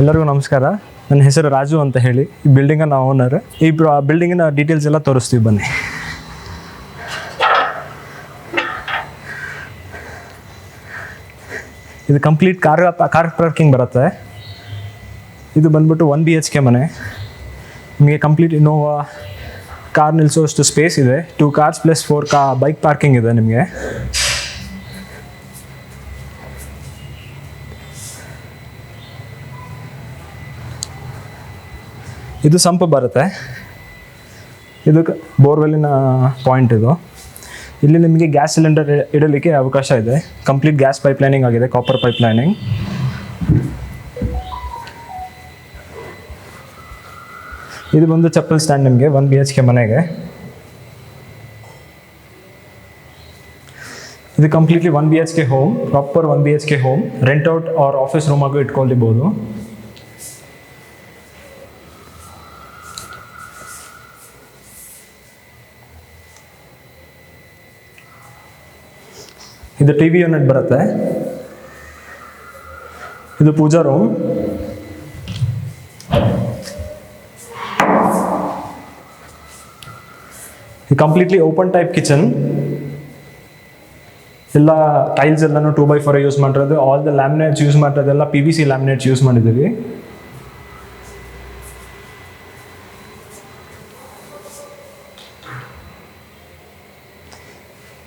ಎಲ್ಲರಿಗೂ ನಮಸ್ಕಾರ. ನನ್ನ ಹೆಸರು ರಾಜು ಅಂತ ಹೇಳಿ. ಈ ಬಿಲ್ಡಿಂಗಿನ ಓನರ್. ಈ ಬಿಲ್ಡಿಂಗಿನ ಡೀಟೇಲ್ಸ್ ಎಲ್ಲ ತೋರಿಸ್ತೀವಿ ಬನ್ನಿ. ಇದು ಕಂಪ್ಲೀಟ್ ಕಾರ್ ಪಾರ್ಕಿಂಗ್ ಬರುತ್ತೆ. ಇದು ಬಂದ್ಬಿಟ್ಟು 1 BHK ಮನೆ. ನಿಮಗೆ ಕಂಪ್ಲೀಟ್ ಇನೋವಾ ಕಾರ್ ನಿಲ್ಲಿಸೋಷ್ಟು ಸ್ಪೇಸ್ ಇದೆ. 2 ಕಾರ್ಸ್ ಪ್ಲಸ್ 4 ಬೈಕ್ ಪಾರ್ಕಿಂಗ್ ಇದೆ ನಿಮಗೆ. ಇದು ಸಂಪ್ ಬರುತ್ತೆ. ಇದು ಬೋರ್ವೆಲ್ಲಿನ ಪಾಯಿಂಟ್. ಇದು ಇಲ್ಲಿ ನಿಮಗೆ ಗ್ಯಾಸ್ ಸಿಲಿಂಡರ್ ಇಡಲಿಕ್ಕೆ ಅವಕಾಶ ಇದೆ. ಕಂಪ್ಲೀಟ್ ಗ್ಯಾಸ್ ಪೈಪ್ಲೈನಿಂಗ್ ಆಗಿದೆ, ಕಾಪರ್ ಪೈಪ್ಲೈನಿಂಗ್. ಇದು ಬಂದು ಚಪ್ಪಲ್ ಸ್ಟ್ಯಾಂಡ್ ನಿಮಗೆ 1 BHK ಮನೆಗೆ. ಇದು completely 1 BHK home, proper 1 BHK home. Rent out or office room ಆಗು ಇಟ್ಕೊಳ್ಬೋದು. ಇದು TV ಯೂನಿಟ್ ಬರುತ್ತೆ. ಇದು ಪೂಜಾ ರೂಮ್. ಇದು ಕಂಪ್ಲೀಟ್ಲಿ ಓಪನ್ ಟೈಪ್ ಕಿಚನ್. ಎಲ್ಲ ಟೈಲ್ಸ್ ಎಲ್ಲನೂ 2x4 ಯೂಸ್ ಮಾಡಿರೋದು. ಆಲ್ ದ ಲ್ಯಾಮಿನೇಟ್ಸ್ ಯೂಸ್ ಮಾಡಿರೋದೆಲ್ಲ PVC ಲ್ಯಾಮಿನೇಟ್ಸ್ ಯೂಸ್ ಮಾಡಿದ್ದೀವಿ.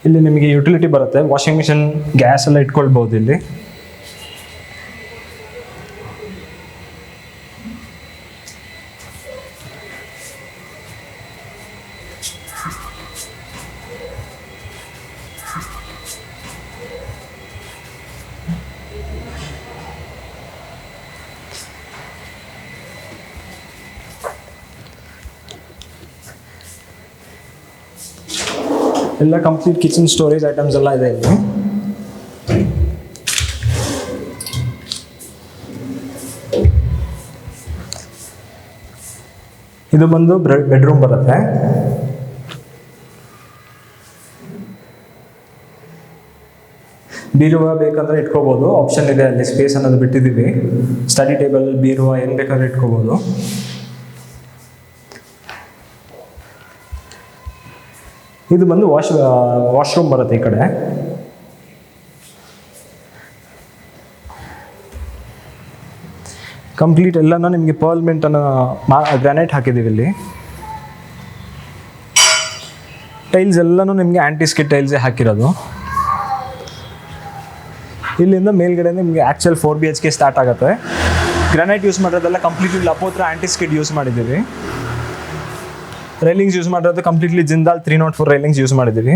ಇಲ್ಲಿ ನಿಮಗೆ ಯುಟಿಲಿಟಿ ಬರುತ್ತೆ. ವಾಷಿಂಗ್ ಮಿಷಿನ್, ಗ್ಯಾಸ್ ಎಲ್ಲ ಇಟ್ಕೊಳ್ಬೋದು ಇಲ್ಲಿ. ಎಲ್ಲ ಕಂಪ್ಲೀಟ್ ಕಿಚನ್ ಸ್ಟೋರೇಜ್ ಐಟಮ್ಸ್ ಎಲ್ಲ ಇದೆ ಇಲ್ಲಿ. ಇದು ಬಂದು ಬೆಡ್ರೂಮ್ ಬರುತ್ತೆ. ಬೀರುವಾ ಬೇಕಂದ್ರೆ ಇಟ್ಕೋಬಹುದು, ಆಪ್ಷನ್ ಇದೆ ಅಲ್ಲಿ. ಸ್ಪೇಸ್ ಅನ್ನೋದು ಬಿಟ್ಟಿದ್ದೀವಿ. ಸ್ಟಡಿ ಟೇಬಲ್, ಬೀರುವಾ ಏನು ಬೇಕಾದ್ರೆ ಇಟ್ಕೋಬಹುದು. ಇದು ಬಂದು ವಾಶ್ರೂಮ್ ಬರುತ್ತೆ ಈ ಕಡೆ. ಕಂಪ್ಲೀಟ್ ಎಲ್ಲನೂ ನಿಮಗೆ ಪರ್ಲ್ಮೆಂಟ್ ಅನ್ನೋ ಗ್ರಾನೈಟ್ ಹಾಕಿದ್ದೀವಿ ಇಲ್ಲಿ. ಟೈಲ್ಸ್ ಎಲ್ಲನೂ ನಿಮಗೆ ಆಂಟಿಸ್ಕಿಡ್ ಟೈಲ್ಸೇ ಹಾಕಿರೋದು. ಇಲ್ಲಿಂದ ಮೇಲ್ಗಡೆ ನಿಮಗೆ ಆ್ಯಕ್ಚುಲ್ 4 BHK ಸ್ಟಾರ್ಟ್ ಆಗುತ್ತೆ. ಗ್ರಾನೈಟ್ ಯೂಸ್ ಮಾಡೋದೆಲ್ಲ ಕಂಪ್ಲೀಟ್ಲಿ ಲಪೋತ್ರ ಆಂಟಿಸ್ಕಿಡ್ ಯೂಸ್ ಮಾಡಿದ್ದೀವಿ. ರೈಲಿಂಗ್ಸ್ ಯೂಸ್ ಮಾಡಿರೋದು ಕಂಪ್ಲೀಟ್ಲಿ ಜಿಂದಾಲ್ 304 ರೈಲಿಂಗ್ಸ್ ಯೂಸ್ ಮಾಡಿದ್ದೀವಿ.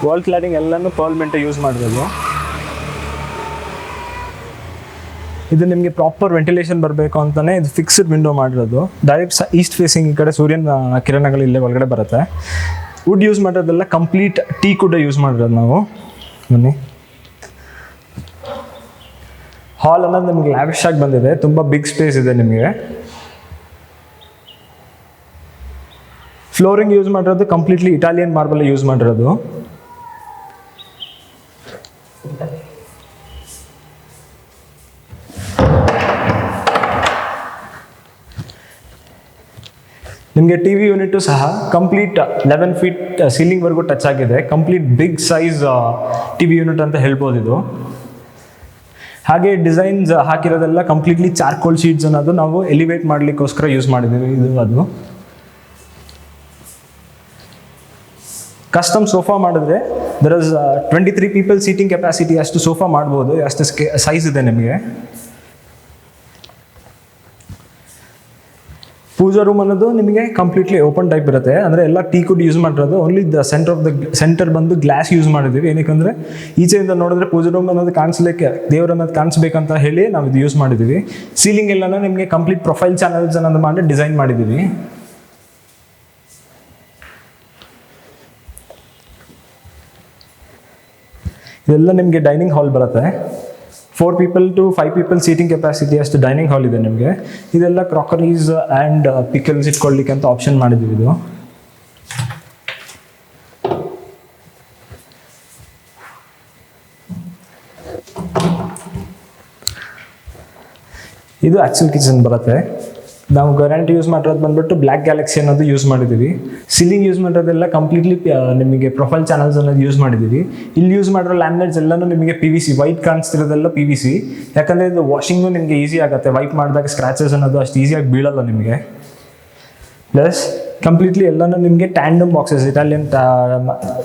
ವಾಲ್ ಕ್ಲಾಡಿಂಗ್ ಎಲ್ಲನೂ ಪರ್ಲ್ಮೆಂಟ್ ಯೂಸ್ ಮಾಡಿರೋದು. ಇದು ನಿಮಗೆ ಪ್ರಾಪರ್ ವೆಂಟಿಲೇಷನ್ ಬರಬೇಕು ಅಂತಲೇ ಇದು ಫಿಕ್ಸ್ಡ್ ವಿಂಡೋ ಮಾಡಿರೋದು. ಡೈರೆಕ್ಟ್ ಈಸ್ಟ್ ಫೇಸಿಂಗ್ ಈ ಕಡೆ ಸೂರ್ಯನ ಕಿರಣಗಳು ಇಲ್ಲೇ ಒಳಗಡೆ ಬರುತ್ತೆ. ವುಡ್ ಯೂಸ್ ಮಾಡೋದೆಲ್ಲ ಕಂಪ್ಲೀಟ್ ಟೀಕ್ ವುಡ್ ಯೂಸ್ ಮಾಡಿರೋದು ನಾವು. ಬನ್ನಿ. ಹಾಲ್ ಅನ್ನೋದು ನಿಮಗೆ ಲ್ಯಾವಿಶ್ ಆಗಿ ಬಂದಿದೆ. ತುಂಬ ಬಿಗ್ ಸ್ಪೇಸ್ ಇದೆ ನಿಮಗೆ. ಫ್ಲೋರಿಂಗ್ ಯೂಸ್ ಮಾಡಿರೋದು ಕಂಪ್ಲೀಟ್ಲಿ ಇಟಾಲಿಯನ್ ಮಾರ್ಬಲ್ ಯೂಸ್ ಮಾಡಿರೋದು. ನಿಮಗೆ TV ಯೂನಿಟು ಸಹ ಕಂಪ್ಲೀಟ್ 11 ಫೀಟ್ ಸೀಲಿಂಗ್ವರೆಗೂ ಟಚ್ ಆಗಿದೆ. Complete big size TV unit ಅಂತ ಹೇಳ್ಬೋದು ಇದು. ಹಾಗೆ ಡಿಸೈನ್ಸ್ ಹಾಕಿರೋದೆಲ್ಲ ಕಂಪ್ಲೀಟ್ಲಿ ಚಾರ್ಕೋಲ್ ಶೀಟ್ಸ್ ಅನ್ನೋದು ನಾವು ಎಲಿವೇಟ್ ಮಾಡಲಿಕ್ಕೋಸ್ಕರ ಯೂಸ್ ಮಾಡಿದ್ದೀವಿ. ಇದು ಅದು ಕಸ್ಟಮ್ ಸೋಫಾ ಮಾಡಿದ್ರೆ there is 23 people seating capacity ಅಷ್ಟು ಸೋಫಾ ಮಾಡ್ಬೋದು. ಅಷ್ಟು ಸೈಜ್ ಇದೆ ನಿಮಗೆ. ಪೂಜಾ ರೂಮ್ ಅನ್ನೋದು ನಿಮಗೆ ಕಂಪ್ಲೀಟ್ಲಿ ಓಪನ್ ಟೈಪ್ ಇರುತ್ತೆ. ಅಂದರೆ ಎಲ್ಲ ಟೀಕುಡ್ ಯೂಸ್ ಮಾಡಿರೋದು. ಓನ್ಲಿ ಸೆಂಟರ್ ಬಂದು ಗ್ಲಾಸ್ ಯೂಸ್ ಮಾಡಿದ್ದೀವಿ. ಏನಕ್ಕೆ ಈಚೆಯಿಂದ ನೋಡಿದ್ರೆ ಪೂಜಾ ರೂಮ್ ಅನ್ನೋದು ಕಾಣಿಸ್ಲಿಕ್ಕೆ, ದೇವ್ರ ಅನ್ನೋದು ಕಾಣಿಸ್ಬೇಕಂತ ಹೇಳಿ ನಾವು ಇದು ಯೂಸ್ ಮಾಡಿದ್ದೀವಿ. ಸೀಲಿಂಗ್ ಎಲ್ಲನೂ ನಿಮಗೆ ಕಂಪ್ಲೀಟ್ ಪ್ರೊಫೈಲ್ ಚಾನಲ್ಸ್ ಅನ್ನೋದು ಮಾಡಿ ಡಿಸೈನ್ ಮಾಡಿದ್ದೀವಿ. ಇದೆಲ್ಲ ನಿಮಗೆ ಡೈನಿಂಗ್ ಹಾಲ್ ಬರುತ್ತೆ. 4 people to 5 people seating capacity ಅಷ್ಟು ಡೈನಿಂಗ್ ಹಾಲ್ ಇದೆ ನಿಮಗೆ. ಇದೆಲ್ಲ ಕ್ರಾಕರೀಸ್ ಆ್ಯಂಡ್ ಪಿಕಲ್ಸ್ ಇಟ್ಕೊಳ್ಳಿಕ್ಕೆ ಅಂತ ಆಪ್ಷನ್ ಮಾಡಿದ್ದೀವಿ. ಇದು ಇದು ಆಕ್ಚುಲ್ ಕಿಚನ್ ಬರುತ್ತೆ. ನಾವು ಗ್ಯಾರಂಟಿ ಯೂಸ್ ಮಾಡಿರೋದು ಬಂದ್ಬಿಟ್ಟು ಬ್ಲ್ಯಾಕ್ ಗ್ಯಾಲಕ್ಸಿ ಅನ್ನೋದು ಯೂಸ್ ಮಾಡಿದ್ದೀವಿ. ಸೀಲಿಂಗ್ ಯೂಸ್ ಮಾಡಿರೋದೆಲ್ಲ ಕಂಪ್ಲೀಟ್ಲಿ ನಿಮಗೆ ಪ್ರೊಫೈಲ್ ಚಾನಲ್ಸ್ ಅನ್ನೋದು ಯೂಸ್ ಮಾಡಿದ್ದೀವಿ. ಇಲ್ಲಿ ಯೂಸ್ ಮಾಡಿರೋ ಲ್ಯಾಮಿನೇಟ್ಸ್ ಎಲ್ಲನೂ ನಿಮಗೆ PVC, ವೈಟ್ ಕಾಣಿಸ್ತಿರೋದೆಲ್ಲ PVC. ಯಾಕಂದರೆ ಇದು ವಾಷಿಂಗು ನಿಮಗೆ ಈಸಿ ಆಗುತ್ತೆ. ವೈಪ್ ಮಾಡಿದಾಗ ಸ್ಕ್ರಾಚಸ್ ಅನ್ನೋದು ಅಷ್ಟು ಈಸಿಯಾಗಿ ಬೀಳಲ್ಲ ನಿಮಗೆ. ಪ್ಲಸ್ ಕಂಪ್ಲೀಟ್ಲಿ ಎಲ್ಲನೂ ನಿಮಗೆ tandem boxes, Italian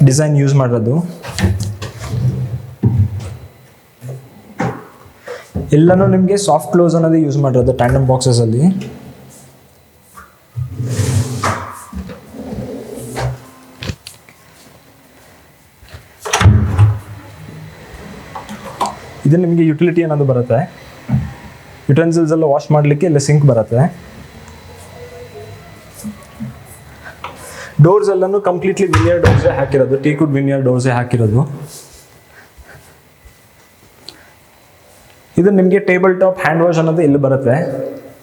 design use ಮಾಡಿರೋದು. ಎಲ್ಲನೂ ನಿಮಗೆ ಸಾಫ್ಟ್ ಕ್ಲೋಸ್ ಅನ್ನೋದೇ ಯೂಸ್ ಮಾಡಿರೋದು ಟ್ಯಾಂಡಮ್ ಬಾಕ್ಸಸಲ್ಲಿ. ಇದು ನಿಮಗೆ ಯುಟಿಲಿಟಿ ಅನ್ನೋದು ಬರುತ್ತೆ. ಯುಟೆನ್ಸಿಲ್ಸ್ ಎಲ್ಲ ವಾಶ್ ಮಾಡಲಿಕ್ಕೆ ಇಲ್ಲ ಸಿಂಕ್ ಬರುತ್ತೆ. ಡೋರ್ಸ್ ಎಲ್ಲನೂ ಕಂಪ್ಲೀಟ್ಲಿ ವಿನಿಯರ್ ಡೋರ್ಸೇ ಹಾಕಿರೋದು, ಟೀಕ್ವುಡ್ ವಿನಿಯರ್ ಡೋರ್ಸೇ ಹಾಕಿರೋದು. ಇದು ನಿಮಗೆ ಟೇಬಲ್ ಟಾಪ್ ಹ್ಯಾಂಡ್ ವಾಶ್ ಅನ್ನೋದು ಇಲ್ಲಿ ಬರುತ್ತೆ.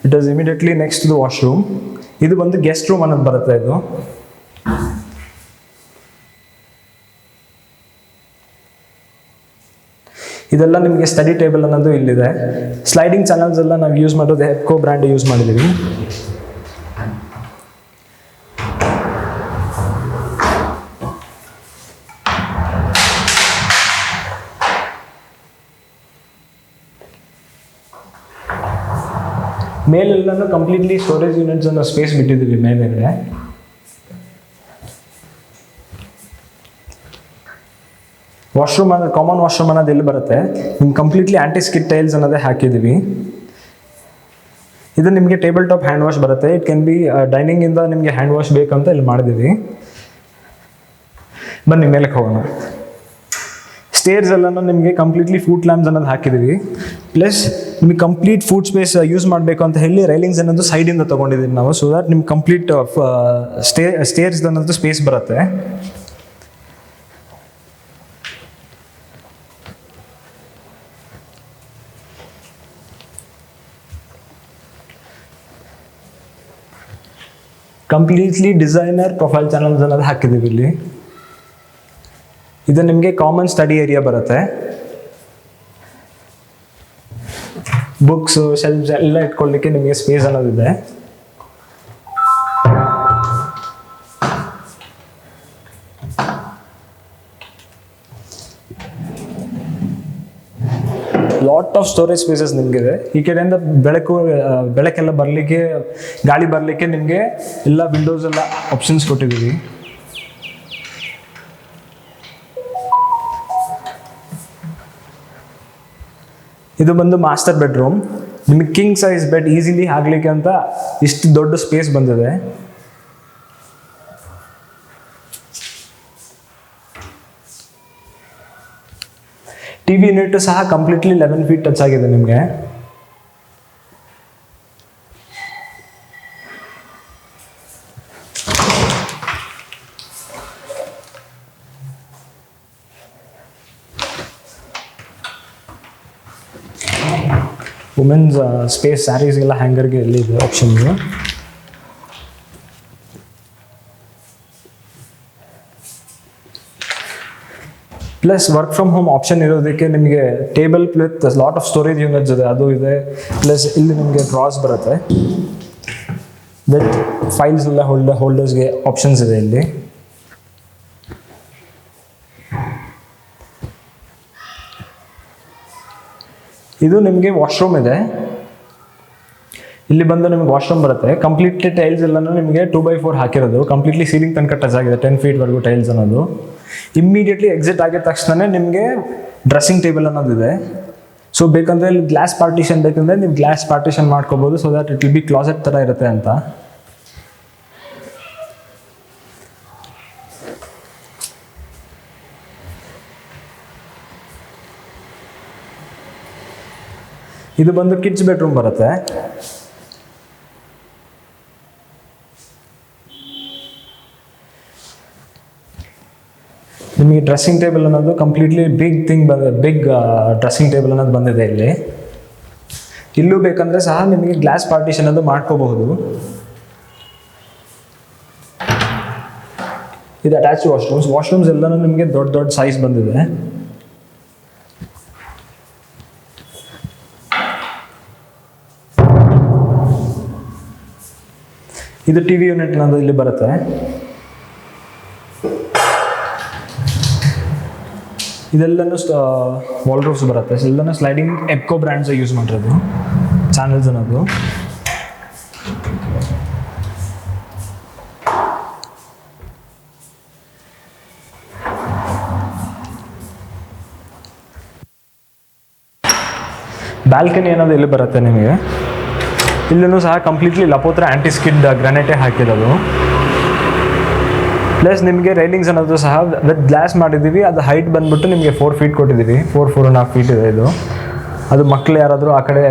It is immediately next to the washroom. ಇದು ಬಂದು ಗೆಸ್ಟ್ ರೂಮ್ ಅನ್ನೋದು ಬರುತ್ತೆ. ಇದು ಇದೆಲ್ಲ ನಿಮಗೆ ಸ್ಟಡಿ ಟೇಬಲ್ ಅನ್ನೋದು ಇಲ್ಲಿದೆ. ಸ್ಲೈಡಿಂಗ್ ಚಾನಲ್ಸ್ ಎಲ್ಲ ನಾವು ಯೂಸ್ ಮಾಡೋದು ಹೆಪ್ಕೋ ಬ್ರ್ಯಾಂಡ್ ಯೂಸ್ ಮಾಡಿದ್ದೀವಿ. ಮೇಲೆಲ್ಲನೂ ಕಂಪ್ಲೀಟ್ಲಿ ಸ್ಟೋರೇಜ್ ಯೂನಿಟ್ಸ್ ಅನ್ನೋ ಸ್ಪೇಸ್ ಬಿಟ್ಟಿದ್ದೀವಿ ಮೇಲೆ. ವಾಶ್ರೂಮ್ ಅನ್ನೋದು ಕಾಮನ್ ವಾಶ್ರೂಮ್ ಅನ್ನೋದು ಎಲ್ಲಿ ಬರುತ್ತೆ, ನಿಮ್ಗೆ ಕಂಪ್ಲೀಟ್ಲಿ ಆಂಟಿ ಸ್ಕಿಡ್ ಟೈಲ್ಸ್ ಅನ್ನೋದೇ ಹಾಕಿದ್ದೀವಿ. ಇದು ನಿಮಗೆ ಟೇಬಲ್ ಟಾಪ್ ಹ್ಯಾಂಡ್ ವಾಶ್ ಬರುತ್ತೆ. ಇಟ್ ಕ್ಯಾನ್ ಬಿ ಡೈನಿಂಗಿಂದ ನಿಮಗೆ ಹ್ಯಾಂಡ್ ವಾಶ್ ಬೇಕಂತ ಇಲ್ಲಿ ಮಾಡಿದ್ದೀವಿ. ಬನ್ನಿ ಮೇಲಕ್ಕೆ ಹೋಗೋಣ. ಸ್ಟೇರ್ಸ್ ಎಲ್ಲನೂ ನಿಮಗೆ ಕಂಪ್ಲೀಟ್ಲಿ ಫುಡ್ ಲ್ಯಾಂಪ್ಸ್ ಅನ್ನೋದು ಹಾಕಿದ್ದೀವಿ. ಪ್ಲಸ್ ನಿಮಗೆ ಕಂಪ್ಲೀಟ್ ಫುಡ್ ಸ್ಪೇಸ್ ಯೂಸ್ ಮಾಡಬೇಕು ಅಂತ ಹೇಳಿ ರೈಲಿಂಗ್ಸ್ ಅನ್ನೋದು ಸೈಡಿಂದ ತೊಗೊಂಡಿದ್ದೀವಿ ನಾವು. ಸೊ ದಟ್ ನಿಮ್ಗೆ ಕಂಪ್ಲೀಟ್ ಸ್ಟೇರ್ಸ್ ಅನ್ನೋದು ಸ್ಪೇಸ್ ಬರುತ್ತೆ. ಕಂಪ್ಲೀಟ್ಲಿ ಡಿಸೈನರ್ ಪ್ರೊಫೈಲ್ ಚಾನಲ್ಸ್ ಅನ್ನೋದು ಹಾಕಿದ್ದೀವಿ ಇಲ್ಲಿ. ಇದು ನಿಮಗೆ ಕಾಮನ್ ಸ್ಟಡಿ ಏರಿಯಾ ಬರುತ್ತೆ. ಬುಕ್ಸು, ಶೆಲ್ಫ್ಸ್ ಎಲ್ಲ ಇಟ್ಕೊಳ್ಳಿಕ್ಕೆ ನಿಮಗೆ ಸ್ಪೇಸ್ ಅನ್ನೋದಿದೆ. ಲಾಟ್ ಆಫ್ ಸ್ಟೋರೇಜ್ ಸ್ಪೇಸಸ್ ನಿಮಗಿದೆ. ಈ ಕಡೆಯಿಂದ ಬೆಳಕೆಲ್ಲ ಬರಲಿಕ್ಕೆ, ಗಾಳಿ ಬರಲಿಕ್ಕೆ ನಿಮಗೆ ಎಲ್ಲ ವಿಂಡೋಸ್ ಎಲ್ಲ ಆಪ್ಷನ್ಸ್ ಕೊಟ್ಟಿದ್ದೀವಿ. ಇದು ಬಂದು ಮಾಸ್ಟರ್ ಬೆಡ್ರೂಮ್. ನಿಮಗೆ ಕಿಂಗ್ ಸೈಜ್ ಬೆಡ್ ಈಸಿಲಿ ಆಗ್ಲಿಕ್ಕೆ ಅಂತ ಇಷ್ಟು ದೊಡ್ಡ ಸ್ಪೇಸ್ ಬಂದಿದೆ. ಟಿವಿ ಯೂನಿಟ್ ಸಹ ಕಂಪ್ಲೀಟ್ಲಿ 11 ಫೀಟ್ ಟಚ್ ಆಗಿದೆ ನಿಮಗೆ. ವುಮೆನ್ಸ್ ಸ್ಪೇಸ್, ಸ್ಯಾರೀಸ್ಗೆಲ್ಲ ಹ್ಯಾಂಗರ್ಗೆ ಎಲ್ಲಿ ಇದೆ option. Plus work from home option ಇರೋದಕ್ಕೆ ನಿಮಗೆ table with lot of storage units ಇದೆ, ಅದು ಇದೆ. ಪ್ಲಸ್ ಇಲ್ಲಿ ನಿಮಗೆ ಡ್ರಾಸ್ ಬರುತ್ತೆ ವಿತ್ ಫೈಲ್ಸ್ ಎಲ್ಲ ಹೋಲ್ಡರ್ಸ್ಗೆ ಆಪ್ಷನ್ಸ್ ಇದೆ ಇಲ್ಲಿ. ಇದು ನಿಮಗೆ ವಾಶ್ರೂಮ್ ಇದೆ. ಇಲ್ಲಿ ಬಂದು ನಿಮಗೆ ವಾಶ್ರೂಮ್ ಬರುತ್ತೆ. ಕಂಪ್ಲೀಟ್ಲಿ ಟೈಲ್ಸ್ ಎಲ್ಲನೂ ನಿಮಗೆ 2x4 ಹಾಕಿರೋದು. ಕಂಪ್ಲೀಟ್ಲಿ ಸೀಲಿಂಗ್ ತನಕ ಟಚ್ ಆಗಿದೆ, 10 ಫೀಟ್ವರೆಗೂ ಟೈಲ್ಸ್ ಅನ್ನೋದು. ಇಮ್ಮಿಡಿಯೇಟ್ಲಿ ಎಕ್ಸಿಟ್ ಆಗಿದ ತಕ್ಷಣ ನಿಮಗೆ ಡ್ರೆಸ್ಸಿಂಗ್ ಟೇಬಲ್ ಅನ್ನೋದಿದೆ. ಸೊ ಬೇಕಂದರೆ ಇಲ್ಲಿ ಗ್ಲಾಸ್ ಪಾರ್ಟಿಷನ್ ಬೇಕಂದರೆ ನೀವು ಗ್ಲಾಸ್ ಪಾರ್ಟಿಷನ್ ಮಾಡ್ಕೋಬೋದು. So that it will be closet ಥರ ಇರುತ್ತೆ ಅಂತ. ಇದು ಬಂದು ಕಿಡ್ಸ್ ಬೆಡ್ರೂಮ್ ಬರುತ್ತೆ. ನಿಮಗೆ ಡ್ರೆಸ್ಸಿಂಗ್ ಟೇಬಲ್ ಅನ್ನೋದು ಕಂಪ್ಲೀಟ್ಲಿ ಬಿಗ್ ಡ್ರೆಸ್ಸಿಂಗ್ ಟೇಬಲ್ ಅನ್ನೋದು ಬಂದಿದೆ ಇಲ್ಲಿ. ಇಲ್ಲೂ ಬೇಕಂದರೆ ಸಹ ನಿಮಗೆ ಗ್ಲಾಸ್ ಪಾರ್ಟಿಷನ್ ಅದು ಮಾಡ್ಕೋಬಹುದು. ಇದು ಅಟ್ಯಾಚ್ ವಾಶ್ರೂಮ್ಸ್ ಎಲ್ಲನೂ ನಿಮಗೆ ದೊಡ್ಡ ದೊಡ್ಡ ಸೈಜ್ ಬಂದಿದೆ. ಇದು ಟಿವಿ ಯೂನಿಟ್ ಅನ್ನೋದು ಇಲ್ಲಿ ಬರುತ್ತೆ. ಇದೆಲ್ಲನೂ ವಾಲ್ಡ್ರೋಬ್ಸ್ ಬರುತ್ತೆ. ಎಲ್ಲನೂ ಸ್ಲೈಡಿಂಗ್ ಎಪ್ಕೋ ಬ್ರ್ಯಾಂಡ್ಸ್ ಯೂಸ್ ಮಾಡಿರೋದು ಚಾನಲ್ಸ್ ಅನ್ನೋದು. ಬ್ಯಾಲ್ಕನಿ ಅನ್ನೋದು ಇಲ್ಲಿ ಬರುತ್ತೆ ನಿಮಗೆ. ಇಲ್ಲೂ ಸಹ ಕಂಪ್ಲೀಟ್ಲಿ ಲಪೋತ್ರ ಆ್ಯಂಟಿ ಸ್ಕಿಡ್ ಗ್ರಾನೈಟೇ ಹಾಕಿರೋದು. ಪ್ಲಸ್ ನಿಮಗೆ ರೈಲಿಂಗ್ಸ್ ಅನ್ನೋದು ಸಹ ವಿತ್ ಗ್ಲಾಸ್ ಮಾಡಿದ್ದೀವಿ. ಅದು ಹೈಟ್ ಬಂದುಬಿಟ್ಟು ನಿಮಗೆ 4 feet ಕೊಟ್ಟಿದ್ದೀವಿ. 4.5 feet ಇದೆ ಇದು. ಅದು ಮಕ್ಕಳು ಯಾರಾದರೂ ಆ ಕಡೆ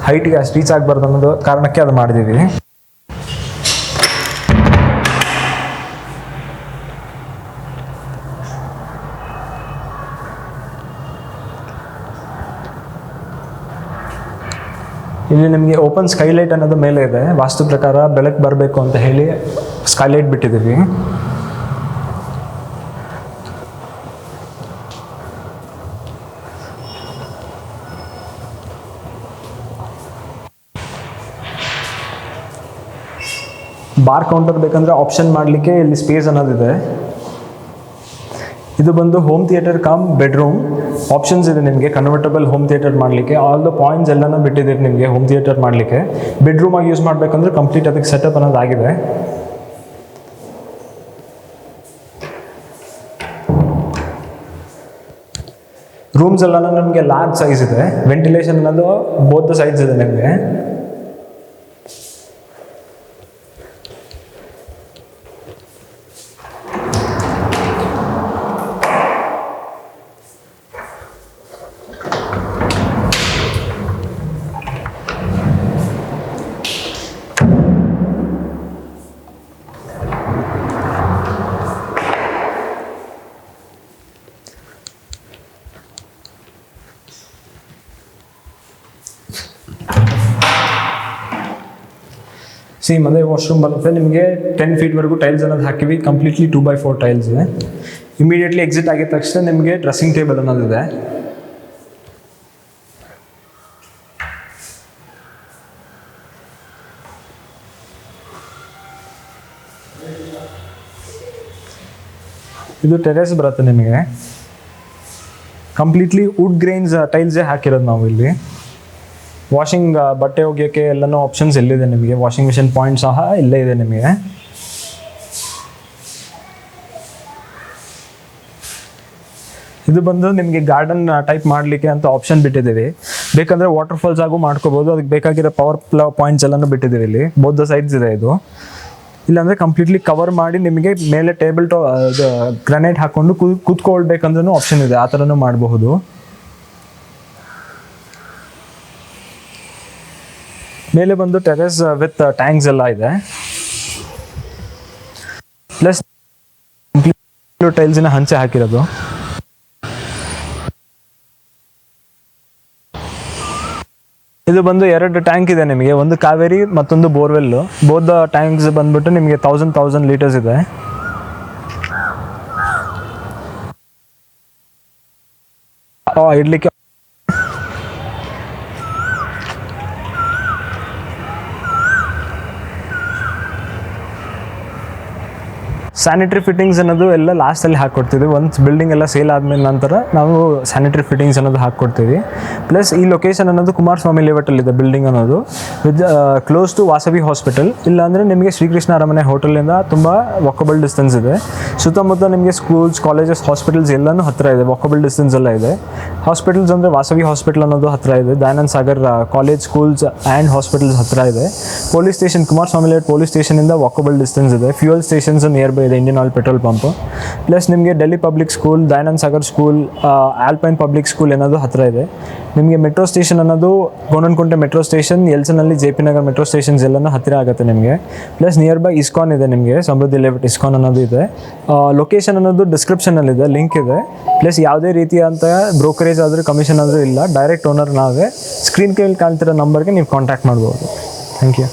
ಹೈಟ್ಗೆ ಅಷ್ಟು ರೀಚ್ ಆಗಬಾರ್ದು ಅನ್ನೋದು ಕಾರಣಕ್ಕೆ ಅದು ಮಾಡಿದ್ದೀವಿ. ಇಲ್ಲಿ ನಿಮಗೆ ಓಪನ್ ಸ್ಕೈಲೈಟ್ ಅನ್ನೋದು ಮೇಲೆ ಇದೆ. ವಾಸ್ತು ಪ್ರಕಾರ ಬೆಳಕು ಬರಬೇಕು ಅಂತ ಹೇಳಿ ಸ್ಕೈಲೈಟ್ ಬಿಟ್ಟಿದ್ದೀವಿ. ಬಾರ್ ಕೌಂಟರ್ ಬೇಕಂದ್ರೆ ಆಪ್ಷನ್ ಮಾಡಲಿಕ್ಕೆ ಇಲ್ಲಿ ಸ್ಪೇಸ್ ಅನ್ನೋದಿದೆ. ಇದು ಬಂದು home theatre come bedroom options ಇದೆ ನಿಮಗೆ. ಕನ್ವರ್ಟಬಲ್ ಹೋಮ್ ಥಿಯೇಟರ್ ಮಾಡಲಿಕ್ಕೆ ಆಲ್ ದ ಪಾಯಿಂಟ್ಸ್ ಎಲ್ಲನೂ ಬಿಟ್ಟಿದ್ದೀರಿ ನಿಮಗೆ ಹೋಮ್ ಥಿಯೇಟರ್ ಮಾಡಲಿಕ್ಕೆ. ಬೆಡ್ರೂಮಾಗಿ ಯೂಸ್ ಮಾಡಬೇಕಂದ್ರೆ ಕಂಪ್ಲೀಟ್ ಅದಕ್ಕೆ ಸೆಟಪ್ ಅನ್ನೋದಾಗಿದೆ. ರೂಮ್ಸ್ ಎಲ್ಲನೂ ನಮಗೆ ಲಾರ್ಜ್ ಸೈಜ್ ಇದೆ. ವೆಂಟಿಲೇಷನ್ ಅನ್ನೋದು ಬೋತ್ ಸೈಡ್ಸ್ ಇದೆ ನಿಮಗೆ. ಸೇಮ್ ಅದೇ ವಾಶ್ರೂಮ್ ಬರುತ್ತೆ ನಿಮಗೆ. 10 feet ಟೈಲ್ಸ್ ಅನ್ನೋದು ಹಾಕಿವಿ. ಕಂಪ್ಲೀಟ್ಲಿ 2x4 ಟೈಲ್ಸ್ ಇದೆ. ಇಮಿಡಿಯೇಟ್ಲಿ ಎಕ್ಸಿಟ್ ಆಗಿದ ತಕ್ಷಣ ನಿಮಗೆ ಡ್ರೆಸ್ಸಿಂಗ್ ಟೇಬಲ್ ಅನ್ನೋದಿದೆ. ಇದು ಟೆರೆಸ್ ಬರುತ್ತೆ ನಿಮಗೆ. ಕಂಪ್ಲೀಟ್ಲಿ ವುಡ್ ಗ್ರೈನ್ಸ್ ಟೈಲ್ಸೇ ಹಾಕಿರೋದು ನಾವು ಇಲ್ಲಿ. ವಾಷಿಂಗ್ ಬಟ್ಟೆ ಒಗೆಯೋಕ್ಕೆ ಎಲ್ಲನೂ ಆಪ್ಷನ್ಸ್ ಎಲ್ಲಿದೆ ನಿಮಗೆ. ವಾಷಿಂಗ್ ಮಿಷಿನ್ ಪಾಯಿಂಟ್ ಸಹ ಇಲ್ಲೇ ಇದೆ ನಿಮಗೆ. ಇದು ಬಂದು ನಿಮಗೆ ಗಾರ್ಡನ್ ಟೈಪ್ ಮಾಡಲಿಕ್ಕೆ ಅಂತ ಆಪ್ಷನ್ ಬಿಟ್ಟಿದ್ದೀವಿ. ಬೇಕಂದರೆ ವಾಟರ್ ಫಾಲ್ಸ್ ಆಗು ಮಾಡ್ಕೋಬೋದು. ಅದಕ್ಕೆ ಬೇಕಾಗಿರೋ ಪವರ್ ಪಾಯಿಂಟ್ಸ್ ಎಲ್ಲನೂ ಬಿಟ್ಟಿದ್ದೀವಿ ಇಲ್ಲಿ. ಬೋತ್ ಸೈಡ್ಸ್ ಇದೆ ಇದು. ಇಲ್ಲಾಂದರೆ ಕಂಪ್ಲೀಟ್ಲಿ ಕವರ್ ಮಾಡಿ ನಿಮಗೆ ಮೇಲೆ ಟೇಬಲ್ ಗ್ರಾನೈಟ್ ಹಾಕ್ಕೊಂಡು ಕೂತ್ಕೊಳ್ಬೇಕಂದ್ರೂ ಆಪ್ಷನ್ ಇದೆ. ಆ ಥರನೂ ಮಾಡಬಹುದು. ಮೇಲೆ ಬಂದು ಟೆರೆಸ್ ವಿತ್ ಟ್ಯಾಂಕ್ಸ್ ಎಲ್ಲ ಇದೆ. ಪ್ಲಸ್ ಟೈಲ್ಸಿನ ಹಂಚೆ ಹಾಕಿರೋದು. ಇದು ಬಂದು 2 ಟ್ಯಾಂಕ್ ಇದೆ ನಿಮಗೆ. ಒಂದು ಕಾವೇರಿ ಮತ್ತೊಂದು ಬೋರ್ವೆಲ್. ಬೋತ್ ಟ್ಯಾಂಕ್ಸ್ ಬಂದ್ಬಿಟ್ಟು ನಿಮಗೆ 1000 ಲೀಟರ್ಸ್ ಇದೆ. ಇಡ್ಲಿಕ್ಕೆ ಸ್ಯಾನಿಟರಿ ಫಿಟ್ಟಿಂಗ್ಸ್ ಅನ್ನೋದು ಎಲ್ಲ ಲಾಸ್ಟಲ್ಲಿ ಹಾಕ್ಕೊಡ್ತೀವಿ. ಒಂದು ಬಿಲ್ಡಿಂಗ್ ಎಲ್ಲ ಸೇಲ್ ಆದಮೇಲೆ ನಂತರ ನಾವು ಸ್ಯಾನಿಟರಿ ಫಿಟ್ಟಿಂಗ್ಸ್ ಅನ್ನೋದು ಹಾಕ್ಕೊಡ್ತೀವಿ. ಪ್ಲಸ್ ಈ ಲೊಕೇಶನ್ ಅನ್ನೋದು ಕುಮಾರಸ್ವಾಮಿ ಲೇಔಟಲ್ಲಿದೆ ಬಿಲ್ಡಿಂಗ್ ಅನ್ನೋದು. Close to Vasavi hospital. ಇಲ್ಲಾಂದರೆ ನಿಮಗೆ ಶ್ರೀಕೃಷ್ಣ ಅರಮನೆ ಹೋಟೆಲಿಂದ ತುಂಬ ವಾಕಬಲ್ ಡಿಸ್ಟೆನ್ಸ್ ಇದೆ. ಸುತ್ತಮುತ್ತ ನಿಮಗೆ ಸ್ಕೂಲ್ಸ್, ಕಾಲೇಜಸ್, ಹಾಸ್ಪಿಟಲ್ಸ್ ಎಲ್ಲನೂ ಹತ್ತಿರ ಇದೆ. ವಾಕಬಲ್ ಡಿಸ್ಟೆನ್ಸ್ ಎಲ್ಲ ಇದೆ. ಹಾಸ್ಪಿಟಲ್ಸ್ ಅಂದರೆ ವಾಸವಿ ಹಾಸ್ಪಿಟಲ್ ಅನ್ನೋದು ಹತ್ತಿರ ಇದೆ. Dayananda Sagar college, schools and hospitals ಹತ್ತಿರ ಇದೆ. Police station, Kumaraswamy layout police ಸ್ಟೇಷನಿಂದ ವಾಕಬಲ್ ಡಿಸ್ಟೆನ್ಸ್ ಇದೆ. ಫ್ಯೂಯಲ್ ಸ್ಟೇಷನ್ಸ್ ನಿಯರ್ ಬೈ ಇದೆ. Indian oil petrol pump. Plus ನಿಮಗೆ Delhi public school, Dayananda Sagar school, alpine public school ಅನ್ನೋದು ಹತ್ತಿರ ಇದೆ. ನಿಮಗೆ ಮೆಟ್ರೋ ಸ್ಟೇಷನ್ ಅನ್ನೋದು ಗೋನನಕುಂಟೆ ಮೆಟ್ರೋ ಸ್ಟೇಷನ್, ಎಲ್ಸನಲ್ಲಿ JP ನಗರ್ ಮೆಟ್ರೋ ಸ್ಟೇಷನ್ಸ್ ಎಲ್ಲನೂ ಹತ್ತಿರ ಆಗುತ್ತೆ ನಿಮಗೆ. ಪ್ಲಸ್ ನಿಯರ್ ಬೈ ಇಸ್ಕಾನ್ ಇದೆ ನಿಮಗೆ. ಸಮೃದ್ಧಿ ಲೇಔಟ್ ಇಸ್ಕಾನ್ ಅನ್ನೋದು ಇದೆ. ಲೊಕೇಶನ್ ಅನ್ನೋದು ಡಿಸ್ಕ್ರಿಪ್ಷನಲ್ಲಿದೆ, ಲಿಂಕ್ ಇದೆ. ಪ್ಲಸ್ ಯಾವುದೇ ರೀತಿಯಂಥ ಬ್ರೋಕರೇಜ್ ಆದರೂ ಕಮಿಷನ್ ಆದರೂ ಇಲ್ಲ. ಡೈರೆಕ್ಟ್ ಓನರ್ ನಾವೇ. ಸ್ಕ್ರೀನ್ ಕೇಳಿ ಕಾಣ್ತಿರೋ ನಂಬರ್ಗೆ ನೀವು ಕಾಂಟ್ಯಾಕ್ಟ್ ಮಾಡ್ಬೋದು. Thank you.